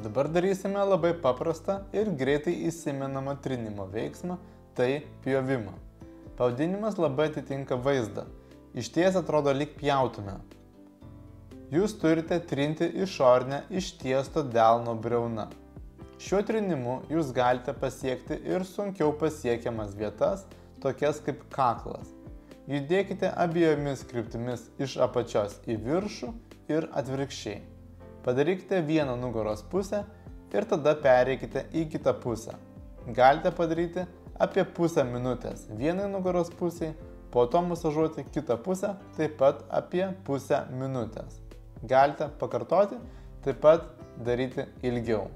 Dabar darysime labai paprastą ir greitai įsimenamą trinimo veiksmą, tai pjovimą. Pavadinimas labai atitinka vaizdą. Išties atrodo lyg pjautume. Jūs turite trinti išorinę ištiesto delno briauną. Šiuo trinimu jūs galite pasiekti ir sunkiau pasiekiamas vietas, tokias kaip kaklas. Judėkite abiejomis kryptimis iš apačios į viršų ir atvirkščiai. Padarykite vieną nugaros pusę ir tada pereikite į kitą pusę. Galite padaryti apie pusę minutės vienai nugaros pusiai, po to masažuoti kitą pusę taip pat apie pusę minutės. Galite pakartoti, taip pat daryti ilgiau.